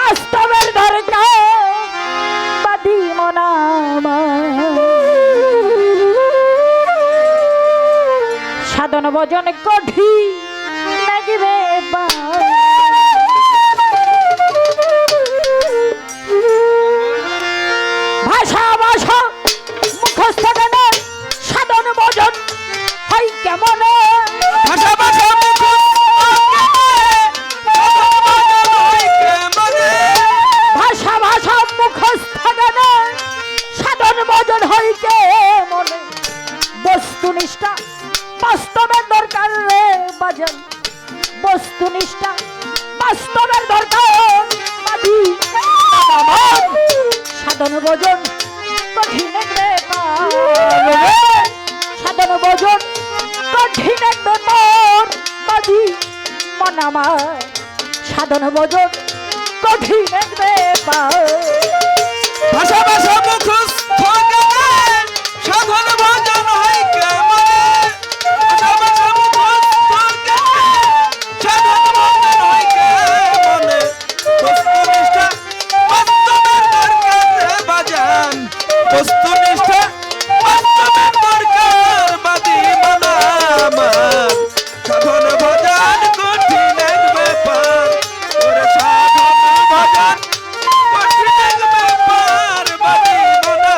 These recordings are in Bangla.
বাস্তবের দরকার বাদি মনামা সাধন ভজন কঠিন লাগবে ভাষা ভাষা মুখস্থ গান সাধন ভজন হয় কেমন ভাষা ভাষা ভাষা ভাষা মুখস্থ গান সাধন ভজন হয় কেমন বস্তুনিষ্ঠা বাস্তবের দরকার রে বাজন বস্তুনিষ্ঠা বাস্তবের দরকার বাদি আমার সাধন ভজন কঠিন ব্যাপার সাধন ভজন কঠিন ব্যাপার বাদি মন আমার সাধন ভজন কঠিন ব্যাপার ভাষা ভাষা মুখস্থ গান সাধন ভজন হয় কেমন ভাষা ভাষা মুখস্থ গান সাধন ভজন হয় কেমন বস্তুনিষ্ঠা বাস্তবের দরকার রে বাজান বস্তুনিষ্ঠা বাস্তবের দরকার বাদি মানা আমার সাধন ভজন কঠিন এক ব্যাপার ওরে সাধন ভজন কঠিন এক ব্যাপার বাদি মানা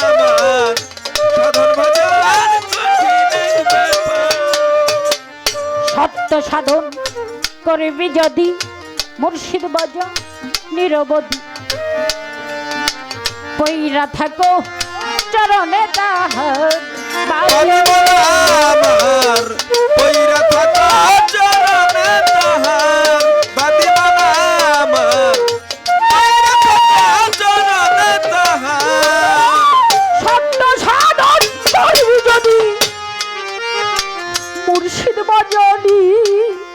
আমার সাধন ভজন কঠিন এক ব্যাপার সত্য সাধন করবি যদি মুর্শিদ বাজা নিরবধি পইরা থাকো চরণে তাহার বাদি মানা আমার পইরা থাকা চরণে তাহার বাদি মানা আমার পইরা থাকা চরণে তাহার সত্য সাধন করবি যদি মুর্শিদ বাজনি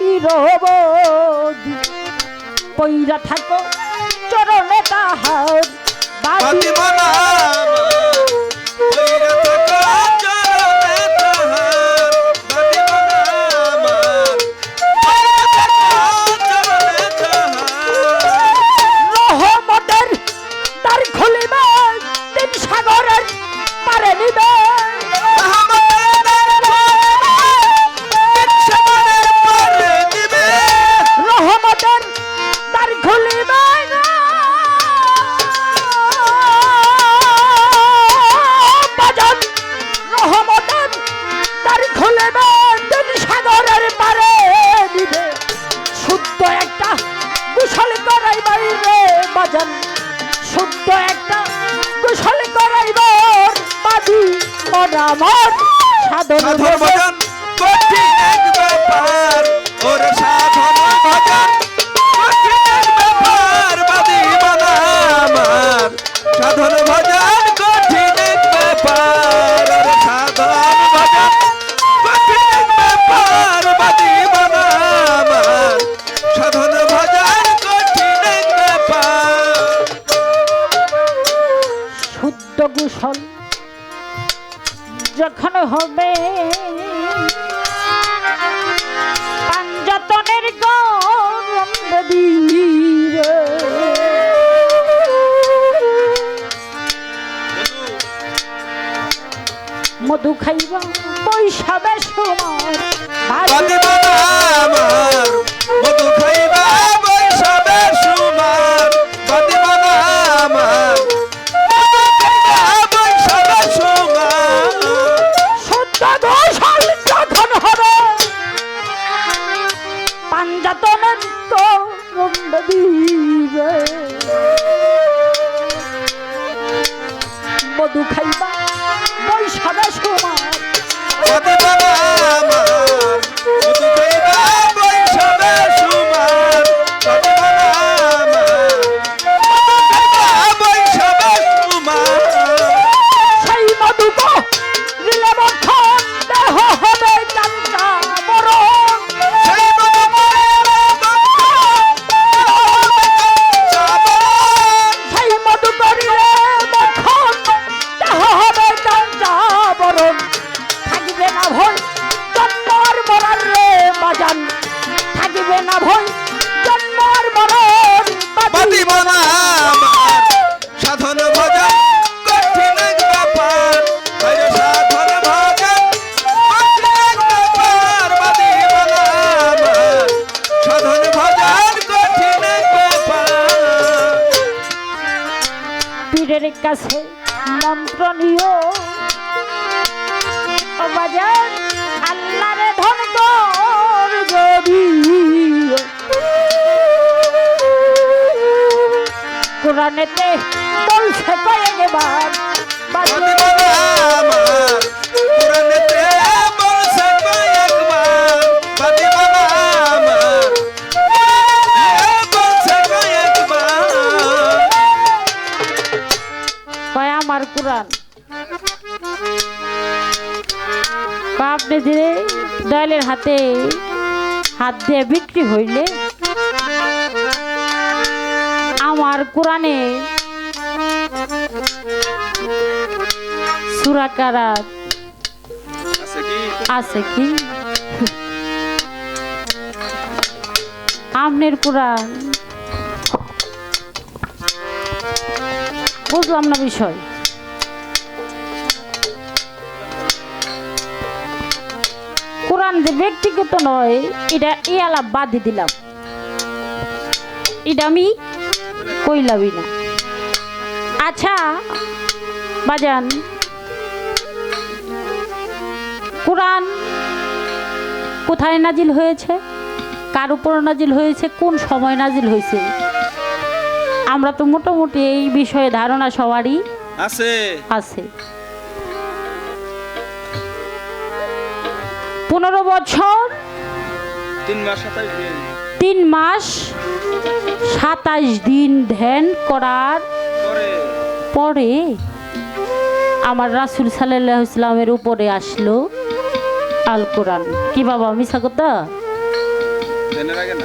নিরবধি পইরা থাকো চরণে তাহার বাদি মানা আমার পইরা থাকা চরণে তাহার বাদি মানা আমার পইরা থাকা চরণে তাহার রহমতের দ্বার খুলিবে তিন সাগরের পারে নিবে রহমতের দ্বার খুলিবে বাজান রহমতের দ্বার খুলিবে তিন সাগরের পারে নিবে শুদ্ধ একটা কুশল করাইবার রে বাজান শুদ্ধ একটা কুশল করাইবার বাদি মন আমার সাধন সাধন ভজন ভজন কঠিন এক ব্যাপার ওরে সাধন ভজন কঠিন এক ব্যাপার বাদি মানা আমার সাধন ভজন কঠিন এক ব্যাপার ওরে সাধন ভজন কঠিন এক ব্যাপার বাদি মানা আমার সাধন ভজন কঠিন এক ব্যাপার শুদ্ধ কুশল যখন হবে পাঞ্জাতনের গরম দিবে মধু খাইবা বৈশাখের সময় বাদি মানা আমার মধু খাইবা বৈশাখের সুমার বাদি মানা আমার মধু খাইবা বৈশাখের সুমার শুদ্ধ কুশল যখন হবে পাঞ্জাতনের গরম দিবে মধু খাইবা বৈশাখের সময় বাদি মানা পীরের কাছে মন্ত্র নিও ও বাজান আল্লাহরে ধন কর যদি কোরআনেতে বলছে কয়েকবার বাদিবানা আমার কোরআনেতে বলছে কয়েকবার বাদিবানা আমার বলছে কয়েকবার কয় আমার কোরআন আপনি যে দয়ালের হাতে হাত দিয়ে বিক্রি হইলে আমার কোরআনে সূরা কারাত আছে কি আমনের কোরআন বুঝলাম না বিষয় কোরআন যে ব্যক্তিগত নয় এটা এই আলাপ বাদ দিলাম এটা আমি কইলামই না আচ্ছা বাজান কোরআন কোথায় নাজিল হয়েছে কার উপর নাজিল হয়েছে কোন সময় নাজিল হয়েছে আমরা তো মোটামুটি এই বিষয়ে ধারণা সবারই আছে আছে 15 বছর 3 মাস 27 দিন ধ্যান করার পরে আমার রাসূল সাল্লাল্লাহু আলাইহি ওয়াসাল্লামের উপরে আসলো আল কোরআন কি বাবা মিছা কথা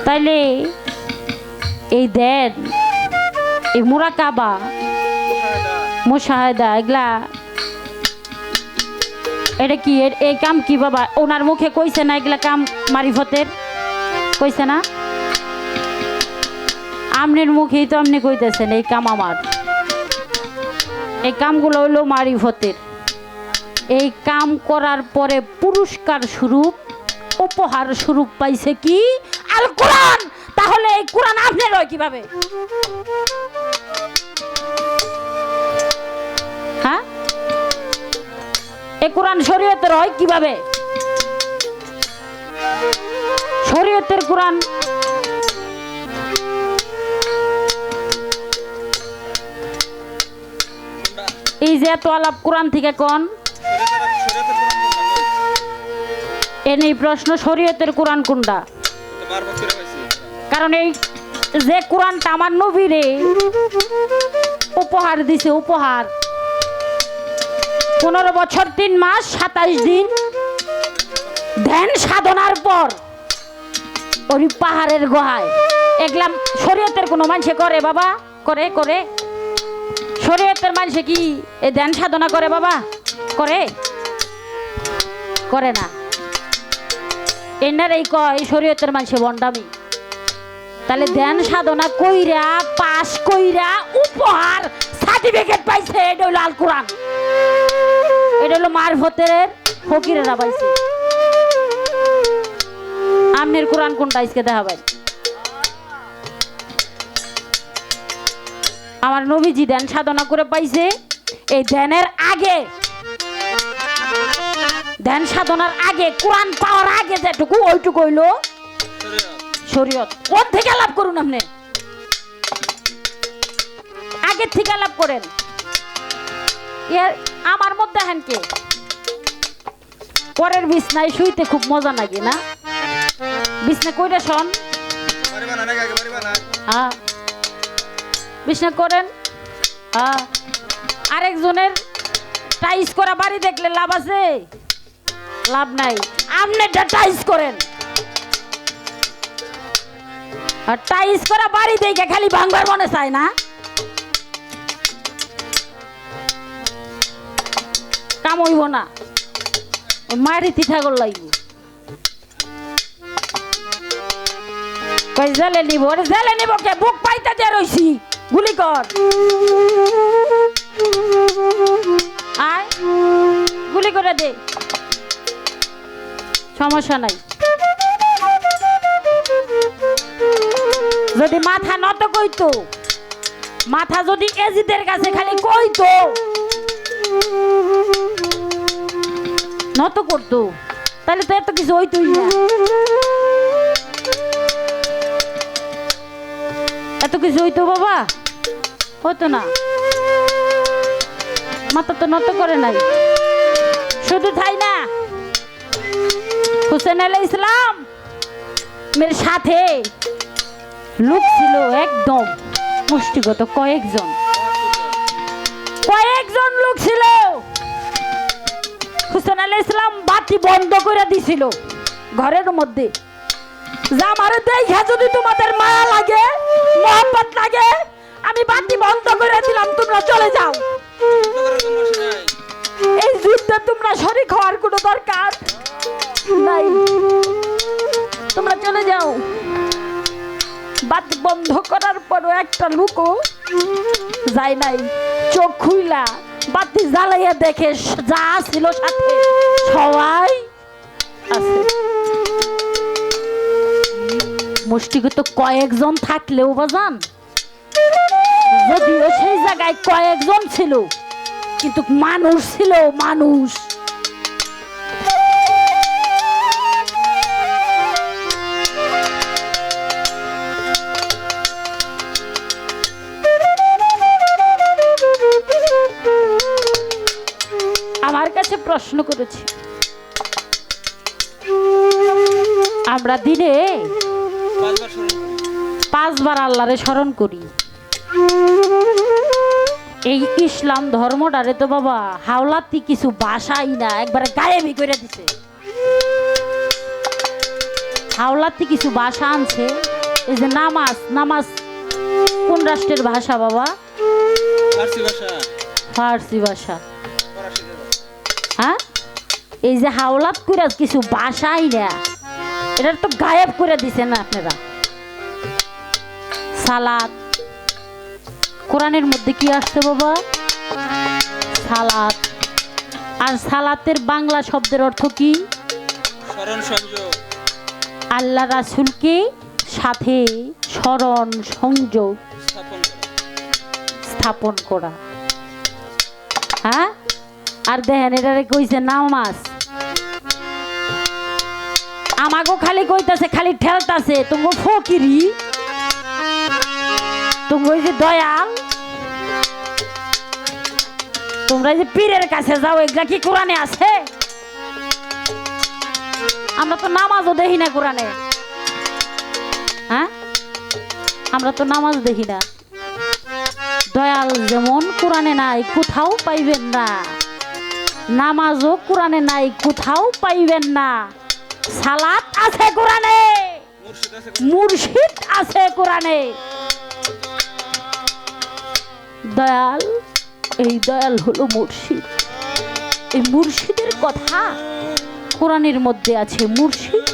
তাইলে এই ধ্যান এই মুরাকাবা মুশাহাদা এগুলা এটা কি এই কাম কি বাবা ওনার মুখে কইছে না এগুলা কাম মারিফতের কইছে না আমনের মুখেই তো আপনি কইতেছেন এই কাম আমার এই কামগুলো হইলো মারিফতের এই কাম করার পরে পুরস্কার স্বরূপ উপহার স্বরূপ পাইছে কি আল কোরআন তাহলে এই কোরআন আপনার হয় কিভাবে হ্যাঁ এই কোরআন শরীয়তের হয় কিভাবে শরীয়তের কোরআন এই যে এত আলাপ কোরআন থেকে কোন এই প্রশ্ন শরীয়তের কোরআন কোনটা কারণ এই যে কোরআনটা আমার নবীরে উপহার দিছে উপহার 15 বছর 3 মাস 27 দিন ধ্যান সাধনার পর ওই পাহাড়ের গুহায় এগলাম শরীয়তের কোনো মানুষে করে বাবা করে করে শরীয়তের মানুষে কি এই ধ্যান সাধনা করে বাবা করে করে না এনার এই কয় শরীয়তের মানুষে বন্ডামি তাহলে ধ্যান সাধনা কইরা পাস কইরা উপহার সার্টিফিকেট পাইছে এটা হলো আল কোরআন এটা হলো মারফতের ফকিরেরা পাইছে আমনের কোরআন কোনটা আজকে দেখাবেন আমার নবীজি ধ্যান সাধনা করে পাইছে এই ধ্যানের আগে ধ্যান সাধনার আগে কোরআন পাওয়ার আগে যেটুকু ওইটুকু হইলো শরীয়ত কোন থেকে লাভ করুন আপনি আগে থেকে লাভ করেন এর আমার মধ্যে হেন কে পরের বিছনায় শুইতে খুব মজা লাগে না বিছনা কইরা শোন হ্যাঁ বিছনা করেন হ্যাঁ আরেকজনের টাইস করা বাড়ি দেখলে লাভ আছে লাভ নাই আপনি টাইস করেন আর টাইস করা বাড়ি দেখে খালি ভাঙবার মনে চায় না কাম হইব না মারি তিঠাগর লাগব কই জেলে নিব ওরে জেলে নিব কে বুক পাইতে দিয়ে রইছি গুলি কর আয় গুলি করে দে সমস্যা নাই যদি মাথা নত কইতো মাথা যদি এজিদের কাছে খালি কইতো নত করতো তাহলে তো এত কিছু হইতোই না, এত কিছু হইতো বাবা হতো না। মাথা তো নত করে নাই। শুধু তাই না, হুসেন আলাইহিস সালাম মের সাথে লোক ছিল একদম মুষ্টিগত, কয়েকজন লোক ছিল। হুসেন আলাইহিস সালাম বাতি বন্ধ করে দিছিল ঘরের মধ্যে, যে আমার দেখা যদি তোমাদের মায়া লাগে মোহাম্মত লাগে আমি বাতি বন্ধ করে দিলাম, তোমরা চলে যাও, এই যুদ্ধে তোমরা শরীক হওয়ার কোনো দরকার নাই, তোমরা চলে যাও। বাতি বন্ধ করার পরও একটা লোকও যায় নাই, চোখ খুইলা বাতি জ্বালাইয়া দেখে যা ছিল সাথে সবাই আছে। মুষ্টিগত কয়েকজন থাকলেও বাজান, যদিও সেই জায়গায় কয়েকজন ছিল কিন্তু মানুষ ছিল মানুষ। আমার কাছে প্রশ্ন করেছে, আমরা দিনে 5 বার আল্লাহরে স্মরণ করি, এই ইসলাম ধর্মটারে তো বাবা হাওলাতি কিছু বাসাই না, একবারে গায়েবই করে দিছে। হাওলাতি কিছু ভাষা আনছে, এই যে নামাজ কোন রাষ্ট্রের ভাষা বাবা? ফার্সি ভাষা। হ্যাঁ, এই যে হাওলাত করে কিছু ভাষাই না, এটা তো গায়েব করে দিছে না আপনারা। সালাত, কোরআনের মধ্যে কি আসছে বাবা? সালাত। আর সালাতের বাংলা শব্দের অর্থ কি? স্মরণ সংযোগ। আল্লাহ রাসূলকে সাথে স্মরণ সংযোগ স্থাপন করা। হ্যাঁ, আর দেখেন এটারে কইছে নামাজ। আমাগো খালি কইতাছে, খালি ঠেলতাছে, তুমি ফকিরি, তুমি যে দয়াল, তোমরা যে পীরের কাছে যাও, এগুলা কি কোরআনে আছে? আমরা তো নামাজও দেখি না কোরআনে। হ্যাঁ, আমরা তো নামাজ দেখি না। দয়াল যেমন কোরআনে নাই, কোথাও পাইবেন না। নামাজও কোরআনে নাই, কোথাও পাইবেন না। সালাত আছে কোরআনে, মুর্শিদ আছে কোরআনে। দয়াল, এই দয়াল হলো মুর্শিদ। এই মুর্শিদের কথা কোরআনের মধ্যে আছে। মুর্শিদ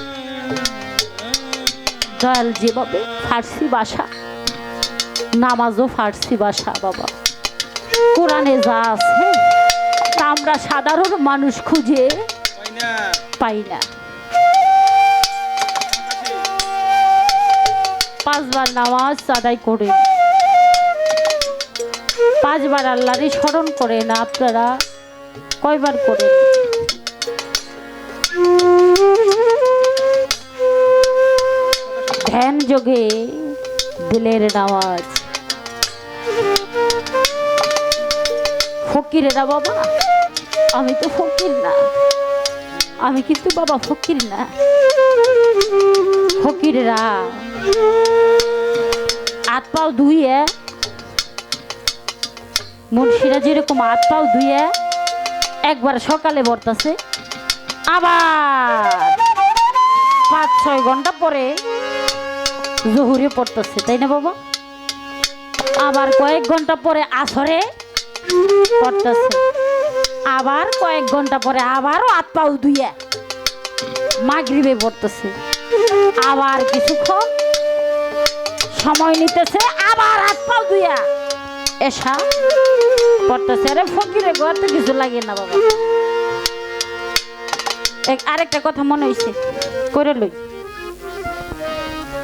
দয়াল যেভাবে ফার্সি ভাষা, নামাজও ফার্সি ভাষা বাবা। কোরআনে যা আছে তা আমরা সাধারণ মানুষ খুঁজে পাই না। 5 বার নামাজ আদায় করে, 5 বার আল্লাহরে স্মরণ করেন। আপনারা কয়বার করেন? ধ্যান যোগে দিলের নামাজ। ফকিরেরা বাবা, আমি তো ফকির না, আমি কিন্তু বাবা ফকির না। ফকিরেরা হাত পাও ধুইয়ে, মুন্সিরা যেরকম হাত পাও ধুইয়ে একবার সকালে বর্তাছে, আবার 5-6 ঘন্টা পরে জোহরে পড়তেছে, তাই না বাবা? আবার কয়েক ঘন্টা পরে আসরে পড়তেছে, আবার কয়েক ঘন্টা পরে আবারও হাত পাও ধুইয়া মাগরিবে পড়তেছে, আবার কিছুক্ষণ সময় নিতেছে, আবার হাত পাও ধুইয়া এসা পড়তেছে। আরে ফকিরে ঘর তো কিছু লাগে না বাবা। আরেকটা কথা মনে হয়েছে, করে লই।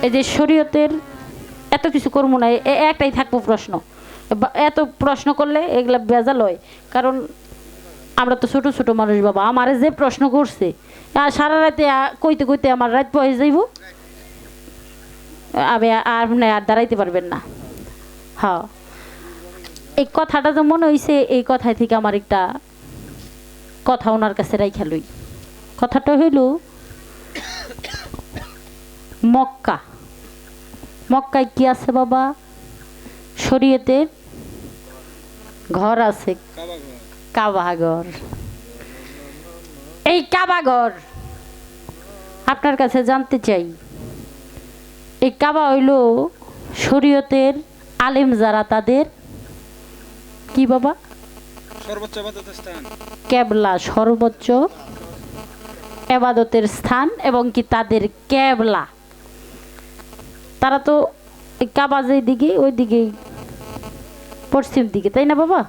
এই যে শরীয়তের এত কিছু করবো না, একটাই থাকবো প্রশ্ন। এত প্রশ্ন করলে এগুলা বেজাল হয়, কারণ আমরা তো ছোট ছোট মানুষ বাবা। আমারে যে প্রশ্ন করছে আর সারা রাতে কইতে কইতে আমার রাত পয়ে যাইব, আমি আপনি আর দাঁড়াইতে পারবেন না। হ্যাঁ, এই কথাটা তো মনে হইছে, এই কথায় থেকে আমার একটা কথা ওনার কাছে রাইখা লই। কথাটা হইল মক্কা। মক্কায় কি আছে বাবা? শরীয়তের ঘর আছে, কাবা ঘর। এই কাবা ঘর আপনার কাছে জানতে চাই, এই কাবা হইল শরীয়তের আলেম যারা তাদের কি বাবা? সর্বোচ্চ ইবাদতের স্থান, কেবলা, সর্বোচ্চ এবাদতের স্থান এবং কি তাদের কেবলা। তারা তো এই কাবা যেই দিকে ওই দিকেই পশ্চিম দিকে, তাই না বাবা?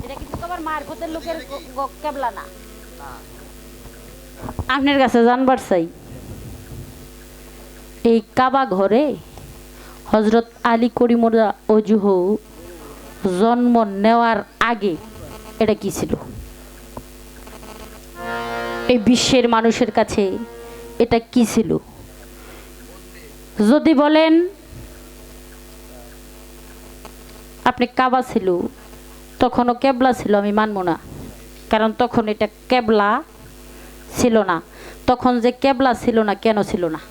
এটা কিন্তু আবার মারফতের লোকের কেবলা না। আপনার কাছে জানবার চাই, এই কাবা ঘরে হজরত আলী করিমুল্লাহ ওজুহ জন্ম নেওয়ার আগে এটা কি ছিল? এই বিশ্বের মানুষের কাছে এটা কি ছিল? যদি বলেন আপনি কাবা ছিল, তখনও কেবলা ছিল, আমি মানব না। কারণ তখন এটা কেবলা ছিল না। তখন যে কেবলা ছিল না, কেন ছিল না?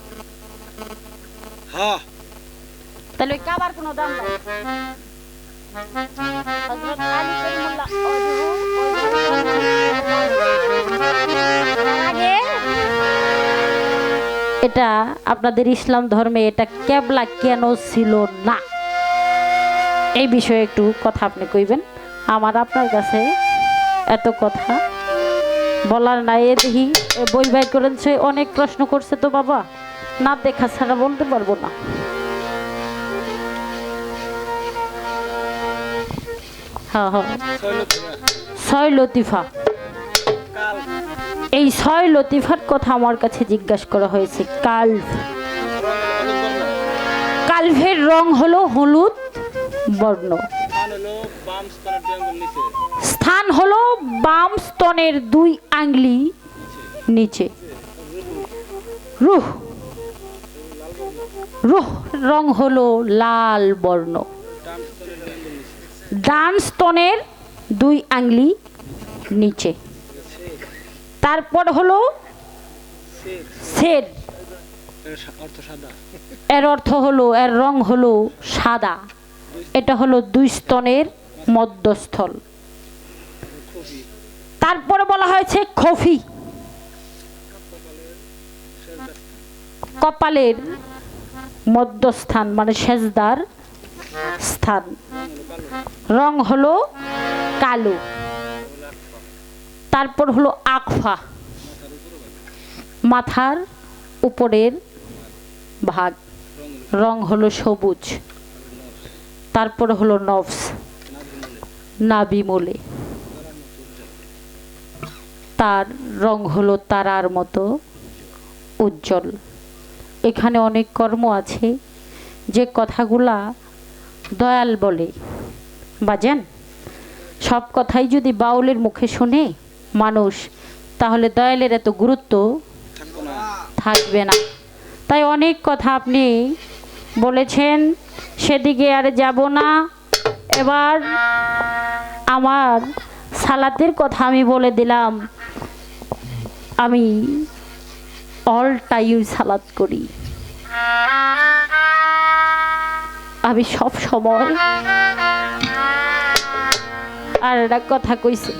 হ্যাঁ তাহলে ওই কাবার কোনো দাম নাই। হযরত আলী করিমুল্লাহ আগে এটা আপনাদের ইসলাম ধর্মে এটা কেবলা কেন ছিল না, এই বিষয়ে একটু কথা আপনি কইবেন। আমার আপনার কাছে এত কথা বলার নাই। এ দেখি বই বাই করেছে, অনেক প্রশ্ন করছে তো বাবা, না দেখা ছাড়া বলতে পারবো না। হ্যাঁ হ্যাঁ, ছয় লতিফা। এই ছয় লতিফার কথা আমার কাছে জিজ্ঞাসা করা হয়েছে। কালভের রং হলো হলুদ বর্ণ, স্থান হলো বাম স্তনের 2 আঙ্গুলি নিচে। রুহ, রুহ রং হলো লাল বর্ণ, ডান স্তনের 2 আঙ্গুলি নিচে। তারপর হলো সের, এর অর্থ হলো, এর রং হলো সাদা। এটা হলো 2 স্তনের মধ্যস্থল। তারপরে বলা হয়েছে খফি, কপালের মধ্যস্থান মানে সেজদার স্থান, রং হলো কালো। তারপর হলো আকফা, মাথার উপরের ভাগ, রং হলো সবুজ। তারপর হলো নফস, নাভিমূলে, তার রং হলো তারার মতো উজ্জ্বল। এখানে অনেক কর্ম আছে যে কথাগুলা দয়াল বলে। বাজান, সব কথাই যদি বাউলের মুখে শুনে মানুষ, তাহলে দয়ালের এত গুরুত্ব থাকবে না। তাই অনেক কথা আপনি বলেছেন, সেদিকে আর যাব না। এবার আমার সালাতের কথা আমি বলে দিলাম। আমি অল টাইম সালাত করি, আমি সব সময়। আর একটা কথা কইছে,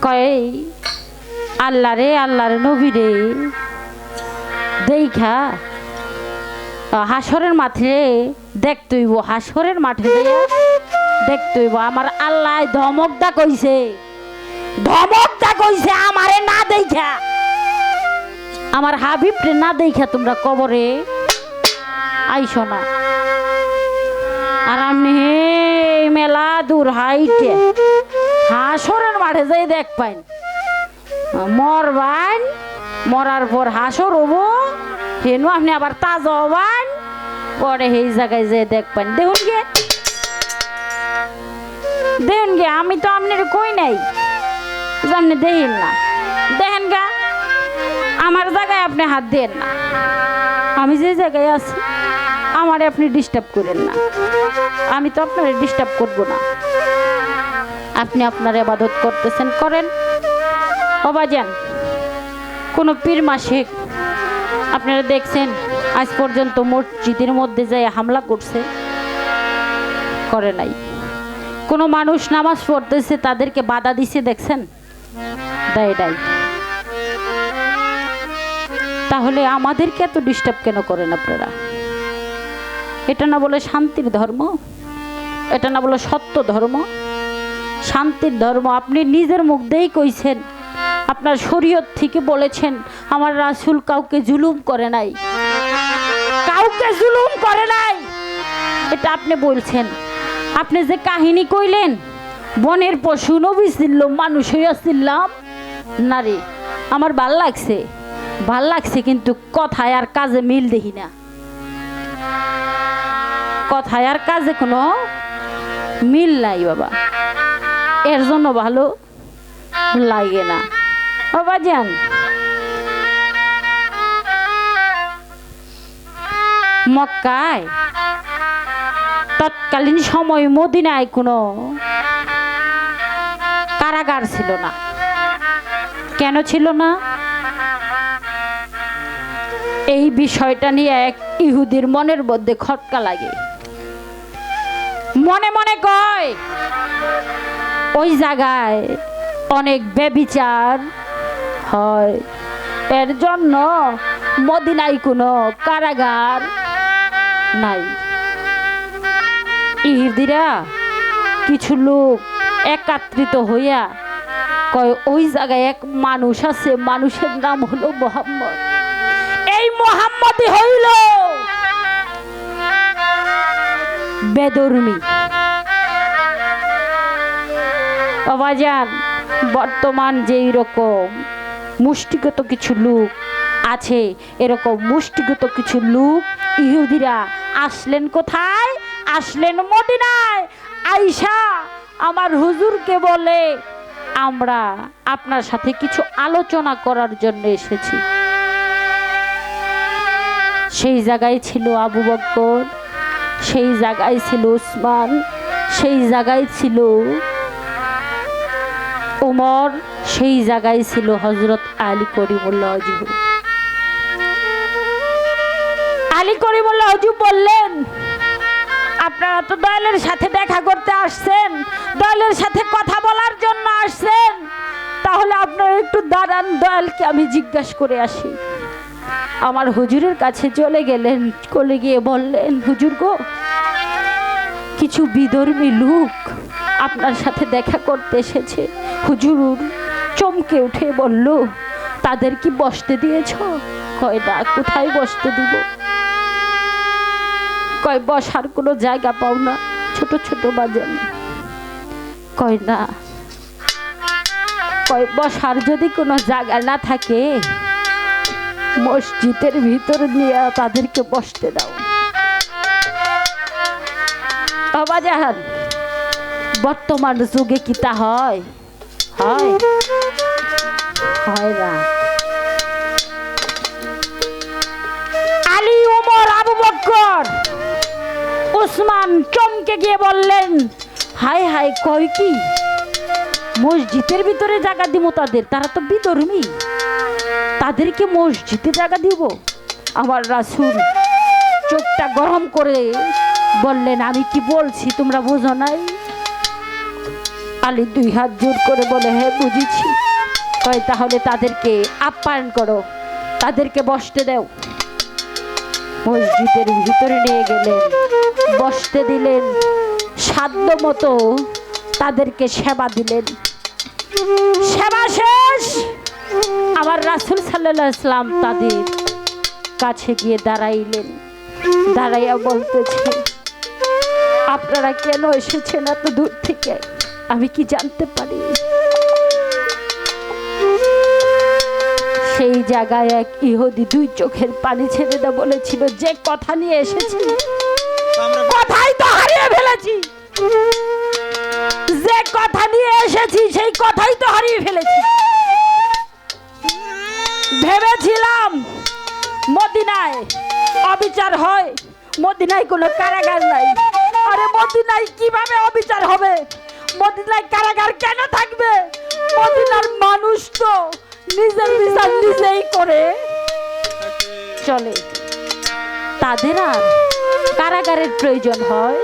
কয় আল্লাহরে, আল্লাহর নবীরে দেখা হাসরের মাঠে দেখতে হইব, হাসরের মাঠে দেখতে হইব। আমার আল্লাহ ধমকদা কইছে, ধমকদা কইছে আমারে না দেখা, আমার হাবিবরে না দেখা তোমরা কবরে আইসো না। আর আপনি মেলা দূর হাইটে হাসরের মাঠে যাই দেখ পাইন, মরবান, মরার পর হাসর হবো, হেনু আপনি আবার তাজা হবান, পরে এই জায়গায় যে দেখবেন দেখুন গে আমি তো আপনার কই নাই যে আপনি দেখেন না, দেখেন গা আমার জায়গায় আপনি হাত দেন না। আমি যে জায়গায় আছি আমারে আপনি ডিস্টার্ব করেন না, আমি তো আপনারে ডিস্টার্ব করব না। আপনি আপনার ইবাদত করতেছেন করেন। বাবাজান কোনো পীর মাসিক আপনারা দেখছেন আজ পর্যন্ত মসজিদের মধ্যে যায় হামলা করছে? করে নাই। কোনো মানুষ নামাজ পড়তেছে তাদেরকে বাধা দিছে দেখছেন? দেয় নাই। তাহলে আমাদেরকে এত ডিস্টার্ব কেন করেন আপনারা? এটা না বলে শান্তির ধর্ম, এটা না বলে সত্য ধর্ম, শান্তির ধর্ম। আপনি নিজের মুখ দিয়েই কইছেন, আপনার শরীয়ত থেকে বলেছেন আমার রাসূল কাউকে জুলুম করে নাই, কাউকে জুলুম করে নাই, এটা আপনি বলছেন। আপনি যে কাহিনী কইলেন বনের পশু নবী ছিল মানুষ হইয়াছিলাম, না রে আমার ভাল লাগছে, কিন্তু কথায় আর কাজে মিল দেখি না, কথায় আর কাজে কোনো মিল নাই বাবা, এর জন্য ভালো লাগে না। বাবা যান মক্কায় তৎকালীন সময় মদিনায় কোনো কারাগার ছিল না। কেন ছিল না? এই বিষয়টা নিয়ে এক ইহুদির মনের মধ্যে খটকা লাগে, মনে মনে কয় ওই জায়গায় অনেক ব্যভিচার হয়, এর জন্য মদিনায় কোনো কারাগার নাই। ইহুদিরা কিছু লোক একত্রিত হইয়া কয় ওই জায়গায় এক মানুষ আছে, মানুষের নাম হলো মুহাম্মদ। এই মুহাম্মদই হইল বেদরমি। বাবাজান বর্তমান যেই রকম মুষ্টিগত কিছু লোক আছে, এরকম মুষ্টিগত কিছু লোক ইহুদিরা আসলেন কোথায়? আসলেন মদিনায়। আয়েশা আমার হুজুরকে বলে আমরা আপনার সাথে কিছু আলোচনা করার জন্য এসেছি। সেই জায়গায় ছিল আবু বকর, সেই জায়গায় ছিল উসমান, সেই জায়গায় ছিল ওমর, সেই জায়গায় ছিল হযরত আলী করিমুল্লাহ ওয়াজহু। আলী করিমুল্লাহ ওয়াজহু বললেন আপনারা তো দয়ালের সাথে দেখা করতে আসছেন, দয়ালের সাথে কথা বলার জন্য আসছেন, তাহলে আপনারা একটু দাঁড়ান, দয়ালকে আমি জিজ্ঞাসা করে আসি। আমার হুজুরের কাছে চলে গেলেন, চলে গিয়ে বললেন হুজুর গো কিছু বিধর্মী লোক আপনার সাথে দেখা করতে এসেছে। হুজুর চমকে উঠে বলল তাদের কি বসতে দিয়েছ? কয় না। কোথায় বসতে দিব? কয় বসার কোনো জায়গা পাও না, ছোট ছোট বাজান। কয় না। কয় বসার যদি কোনো জায়গা না থাকে মসজিদের ভিতর নিয়ে তাদেরকে বসতে দাও। বাবাজান বর্তমান যুগে কি তা হয়? হয় না। আলী, ওমর, আবু বকর, উসমান চমকে গিয়ে বললেন হায় হায়, কয় কি মসজিদের ভিতরে জায়গা দিব তাদের? তারা তো বিধর্মী, তাদেরকে মসজিদে জায়গা দিব? আমার রাসূল চোখটা গরম করে বললেন আমি কি বলছি তোমরা বুঝো নাই? আলী দুই হাত জোর করে বলে হ্যাঁ বুঝেছি। কয় তাহলে তাদেরকে আপ্যায়ন করো, তাদেরকে বসতে দাও। মসজিদের ভিতরে নিয়ে গেলেন, বসতে দিলেন, সাধ্য মতো তাদেরকে সেবা দিলেন। সেবা শেষ আমার রাসূল সাল্লাল্লাহু আলাইহি ওয়াসাল্লাম তাদের কাছে গিয়ে দাঁড়াইলেন। দাঁড়াইয়া বলতেছে আপনারা কেন এসেছেন এত দূর থেকে? আমি কি জানতে পারি? সেই জায়গায় এক ইহুদি দুই চোখের পানি ছেড়ে দে বলেছিল, যে কথা নিয়ে এসেছি আমরা কথাই তো হারিয়ে ফেলেছি। যে কথা নিয়ে এসেছি সেই কথাই তো হারিয়ে ফেলেছি। ভেবেছিলাম মদিনায় অবিচার হয়, মদিনায় কোনো কারাগার নাই। আরে মদিনায় কিভাবে অবিচার হবে? মদিনায় কারাগার কেন থাকবে? মদিনার মানুষ তো নিজের বিচার নিজেই করে চলে, তাদের আর কারাগারের প্রয়োজন হয়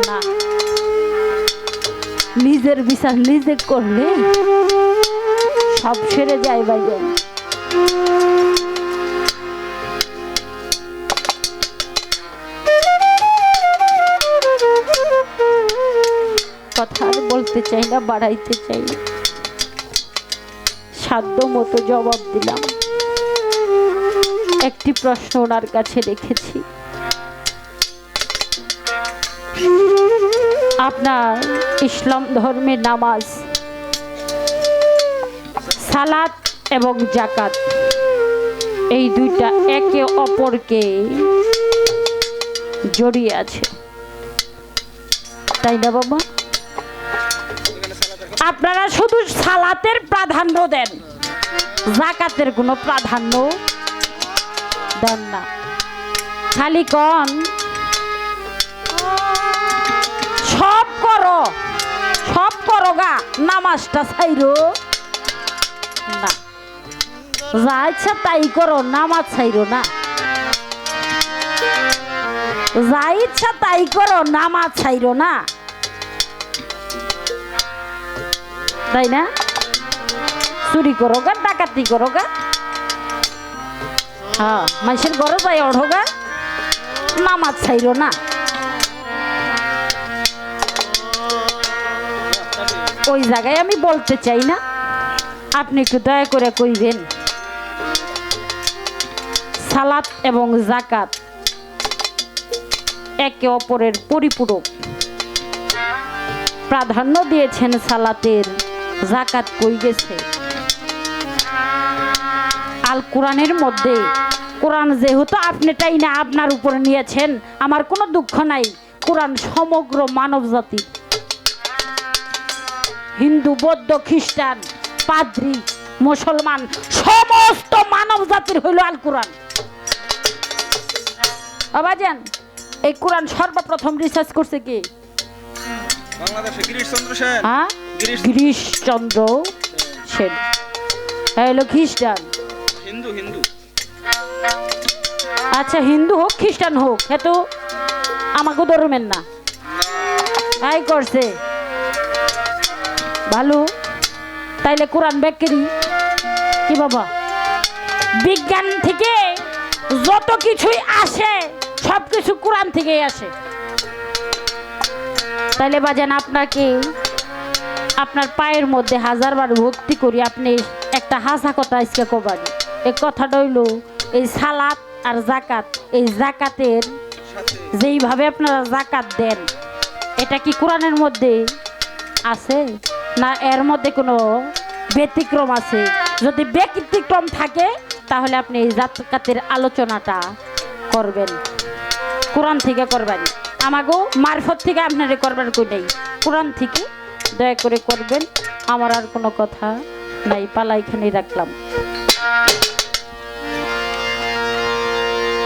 না। নিজের বিচার নিজে করলে সব সেরে যায় ভাইজান। কথা আর বলতে চাই না, বাড়াইতে চাই না, সাধ্য মতো জবাব দিলাম। একটি প্রশ্ন ওনার কাছে রেখেছি, আপনার ইসলাম ধর্মের নামাজ, সালাত এবং জাকাত এই দুইটা একে অপরকে জড়িয়ে আছে, তাই না বাবা? এখানে সালাতের আপনারা শুধু সালাতের প্রাধান্য দেন, জাকাতের কোনো প্রাধান্য দেন না। খালি কন সব করো, সব করো গা, নামাজটা ছাইরো না। যা ইচ্ছা তাই করো, নামাজ ছাইরো না। যা ইচ্ছা তাই করো, নামাজ ছাইরো না, তাই না? চুরি করো গা, ডাকাতি করো গা, হ্যাঁ মানুষের ঘরে যাই ওঠো গা, নামাজ ছাইরো না। ওই জায়গায় আমি বলতে চাই না, আপনি একটু দয়া করে কইবেন সালাত এবং জাকাত একে অপরের পরিপূরক। প্রাধান্য দিয়েছেন সালাতের, জাকাত কই গেছে? আল কোরআনের মধ্যে, কোরআন যেহেতু আপনিটাই না আপনার উপর নিয়েছেন, আমার কোনো দুঃখ নাই। কোরআন সমগ্র মানব জাতি, হিন্দু, বৌদ্ধ, খ্রিস্টান, পাদ্রী, মুসলমান, সমস্ত মানব জাতির হইল আল কোরআন। বাবাজান, এই কোরআন সর্বপ্রথম রিসার্চ করছে কি? বাংলাদেশে গিরিশচন্দ্র সেন। হ্যাঁ, গিরিশচন্দ্র সেন হলো খ্রিস্টান। হিন্দু হিন্দু আচ্ছা, হিন্দু হোক খ্রিস্টান হোক, হে তো আমাকে ধরবেন না। তাই করছে ভালো, তাইলে কোরআন ব্যাকেরি কি বাবা? বিজ্ঞান থেকে যত কিছুই আসে সব কিছু কোরআন থেকেই আসে। তাইলে বাজান, আপনাকে আপনার পায়ের মধ্যে হাজারবার ভক্তি করি, আপনি একটা হাসা কথা আজকে কবানি। এই কথাটা হইল এই সালাত আর জাকাত, এই জাকাতের সাথে যেইভাবে আপনারা জাকাত দেন, এটা কি কোরআনের মধ্যে আছে না এর মধ্যে কোনো ব্যতিক্রম আছে? যদি ব্যতিক্রম থাকে তাহলে আপনি এই জাকাতের আলোচনাটা করবেন, কোরআন থেকে করবেন। আমাগো মারফত থেকে আপনারে করবেন কই নেই, কোরআন থেকে দয়া করে করবেন। আমার আর কোনো কথা নাই, পালা এখানেই রাখলাম।